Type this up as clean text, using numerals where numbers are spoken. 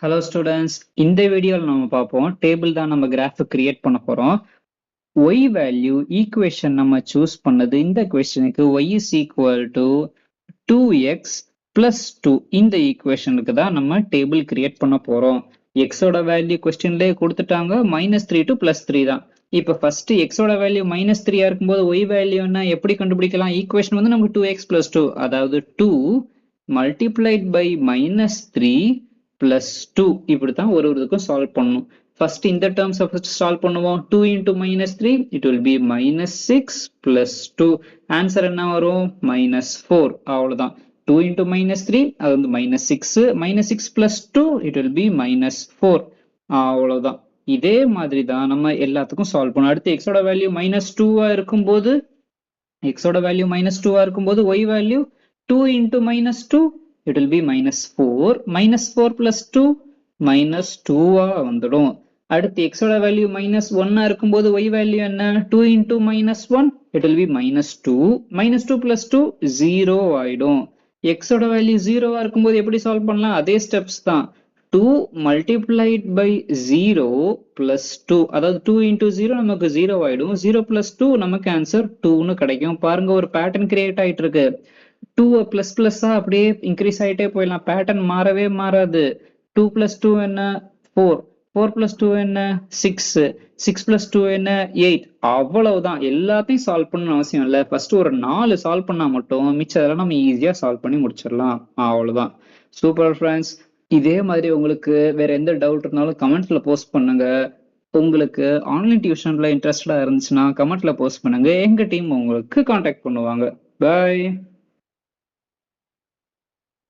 Hello students, இந்த வீடியோவில் நம்ம பார்ப்போம் டேபிள் தான் நம்ம கிராஃப் கிரியேட் பண்ண போறோம். y வேல்யூ ஈக்குவேஷன் நம்ம சூஸ் பண்ணது இந்த கொஸ்டினுக்கு y is equal to 2x plus 2 இந்த ஈக்குவேஷனுக்கு தான் நம்ம டேபிள் கிரியேட் பண்ண போறோம். x ஓட வேல்யூ கொஸ்டின்லேயே கொடுத்துட்டாங்க, -3 to +3 தான். இப்போ ஃபர்ஸ்ட் x ஓட வேல்யூ -3 இருக்கும்போது y வேல்யூ என்ன எப்படி கண்டுபிடிக்கலாம்? ஈக்குவேஷன் வந்து நமக்கு 2x plus 2, அதாவது 2 multiplied by -3 plus 2 இப்படித்தான் ஒரு இதுக்கும் சால்வ் பண்ணணும். ஃபர்ஸ்ட் இந்த டேர்ம்ஸ் ஃபர்ஸ்ட் சால்வ் பண்ணுவோம். 2 into -3 it will be -6 plus 2. Answer என்ன வரும்? -4. அவ்வளவுதான். 2 into -3 அது வந்து -6, -6 plus 2 it will be -4. அவ்வளவுதான். இதே மாதிரி தான் நம்ம எல்லாத்துக்கும் சால்வ் பண்ணணும். அடுத்து x ஓட வேல்யூ -2 இருக்கும்போது y value 2 into -2 it will be -4. -4 plus 2 -2 வந்துடும். அடுத்து x ஓட வேல்யூ -1 இருக்கும்போது y வேல்யூ என்ன? 2 into -1 it will be -2. -2 plus 2 0 ஆயிடும். x ஓட வேல்யூ 0 இருக்கும்போது எப்படி சால்வ் பண்ணலாம்? அதே ஸ்டெப்ஸ் தான். 2 multiplied by 0 plus 2, அதாவது 2 into 0 நமக்கு 0 ஆயிடும். 0 plus 2 நமக்கு ஆன்சர் 2ன்னு கிடைக்கும். பாருங்க, ஒரு பேட்டர்ன் கிரியேட் ஆயிட்டு இருக்கு. 2 பிளஸ் பிளஸ்ஸா அப்படியே இன்க்ரீஸ் ஆயிட்டே போயிடலாம். பேட்டர்ன் மாறவே மாறாது. 2 plus 2 என்ன? 4. 4 plus 2 என்ன? 6. 6 plus 2 என்ன? 8. அவ்வளவுதான். எல்லாத்தையும் சால்வ் பண்ணணும் அவசியம் இல்லை. ஃபர்ஸ்ட் ஒரு 4 சால்வ் பண்ணா மட்டும் மிச்சதெல்லாம் நம்ம ஈஸியா சால்வ் பண்ணி முடிச்சிடலாம். அவ்வளவுதான். Super friends. இதே மாதிரி உங்களுக்கு வேற எந்த டவுட் இருந்தாலும் கமெண்ட்ல போஸ்ட் பண்ணுங்க. உங்களுக்கு ஆன்லைன் டியூஷன்ல இன்ட்ரெஸ்டடா இருந்துச்சுன்னா கமெண்ட்ல போஸ்ட் பண்ணுங்க. எங்க டீம் உங்களுக்கு கான்டாக்ட் பண்ணுவாங்க. பை.